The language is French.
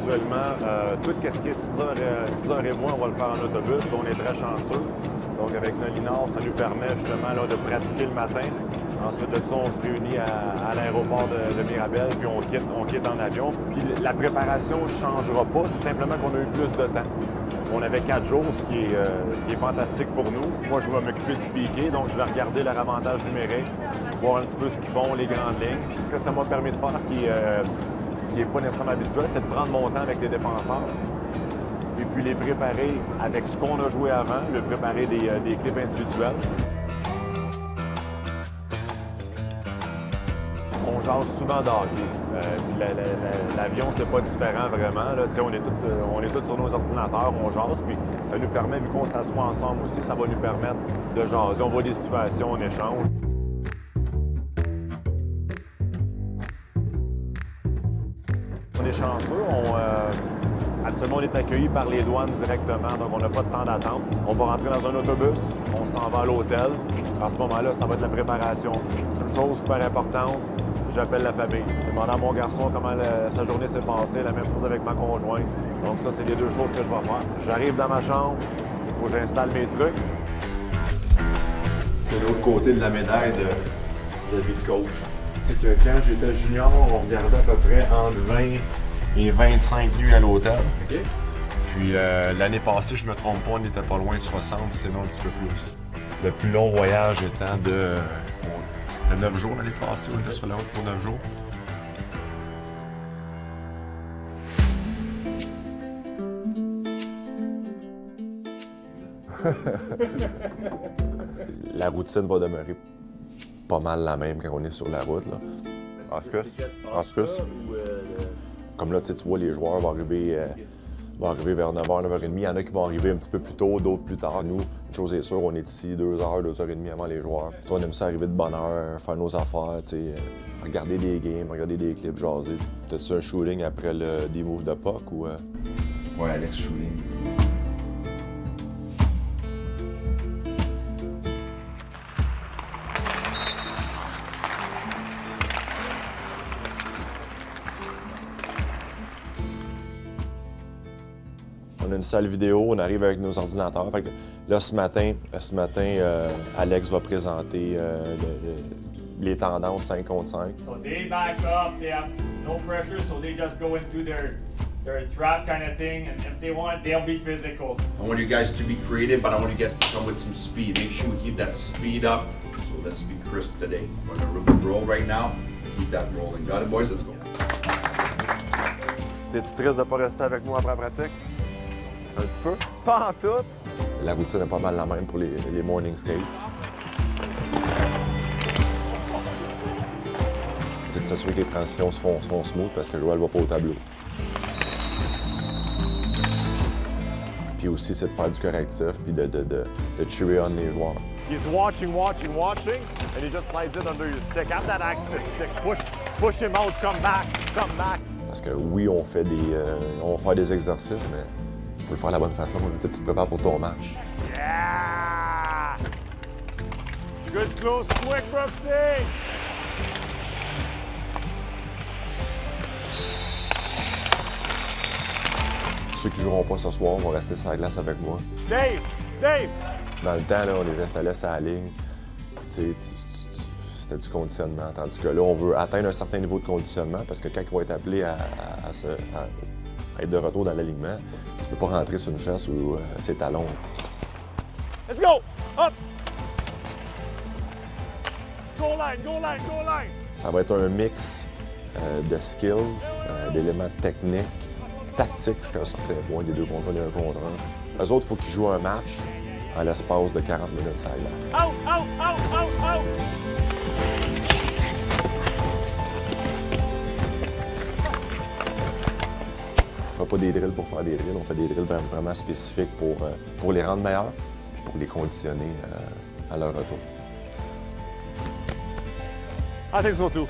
habituellement, tout ce qui est 6h et moins, on va le faire en autobus. On est très chanceux. Donc, avec Nolinor, ça nous permet justement là, de pratiquer le matin. Ensuite de ça, on se réunit à l'aéroport de Mirabel, puis on quitte en avion. Puis la préparation ne changera pas, c'est simplement qu'on a eu plus de temps. On avait 4 jours, ce qui est fantastique pour nous. Moi, je vais m'occuper du piqué, donc je vais regarder leur avantage numérique, voir un petit peu ce qu'ils font, les grandes lignes. Puis ce que ça m'a permis de faire, qui n'est pas nécessairement habituel, c'est de prendre mon temps avec les défenseurs et puis les préparer avec ce qu'on a joué avant, le préparer des clips individuels. On jase souvent de hockey. L'avion, c'est pas différent vraiment. Là. On est tous sur nos ordinateurs, on jase, puis ça nous permet, vu qu'on s'assoit ensemble aussi, ça va nous permettre de jaser. On voit des situations, on échange. On est chanceux. Actuellement, on est accueillis par les douanes directement, donc on n'a pas de temps d'attente. On va rentrer dans un autobus, on s'en va à l'hôtel. À ce moment-là, ça va être la préparation. Une chose super importante, j'appelle la famille. Je demande à mon garçon comment sa journée s'est passée, la même chose avec ma conjointe. Donc ça, c'est les deux choses que je vais faire. J'arrive dans ma chambre, il faut que j'installe mes trucs. C'est l'autre côté de la médaille de vie de coach. C'est que quand j'étais junior, on regardait à peu près entre 20 et 25 nuits à l'hôtel. Okay. Puis l'année passée, je me trompe pas, on n'était pas loin de 60, sinon un petit peu plus. Le plus long voyage étant de... C'était 9 jours l'année passée, on était sur la route pour 9 jours. La routine va demeurer pas mal la même quand on est sur la route. Oscus. Comme là, tu vois, les joueurs vont arriver vers 9h, 9h30. Il y en a qui vont arriver un petit peu plus tôt, d'autres plus tard. Nous, une chose est sûre, on est ici 2h, 2h30 avant les joueurs. T'sais, on aime ça arriver de bonne heure, faire nos affaires, regarder des games, regarder des clips, jaser. T'as-tu un shooting après des moves de puck ou... Ouais, Alex shooting. On a une salle vidéo, on arrive avec nos ordinateurs. Fait que là, ce matin, Alex va présenter les tendances 5 contre 5. So they back up, they have no pressure, so they just go into their trap kind of thing, and if they want, they'll be physical. I want you guys to be creative, but I want you guys to come with some speed. Make sure we keep that speed up. So let's be crisp today. We're gonna roll right now. Keep that rolling. Got it, boys? Let's go. T'es-tu triste de ne pas rester avec moi après la pratique? Un petit peu? Pas en tout! La routine est pas mal la même pour les morning skates. C'est de s'assurer que les transitions se font smooth parce que Joël va pas au tableau. Puis aussi, c'est de faire du correctif puis de cheerer on les joueurs. He's watching, and he just slides it under your stick. Have that active stick. Push him out, come back. Parce que oui, on va faire des exercices, mais il faut le faire de la bonne façon. Tu te prépares pour ton match. Yeah! Good close, quick, Brooksy! Ceux qui ne joueront pas ce soir vont rester sur la glace avec moi. Dave! Dans le temps, là, on les installait sur la ligne. C'était du conditionnement. Tandis que là, on veut atteindre un certain niveau de conditionnement parce que quand ils vont être appelés à être de retour dans l'alignement, tu ne peux pas rentrer sur une fesse ou ses talons. Let's go! Up! Goal line! Ça va être un mix de skills, d'éléments techniques, tactiques jusqu'à un certain point, des 2 contre 1 et 1 contre 1. Eux autres, il faut qu'ils jouent un match en l'espace de 40 minutes ça et là. Out! On ne fait pas des drills pour faire des drills, on fait des drills vraiment spécifiques pour les rendre meilleurs et pour les conditionner à leur retour. I think so too.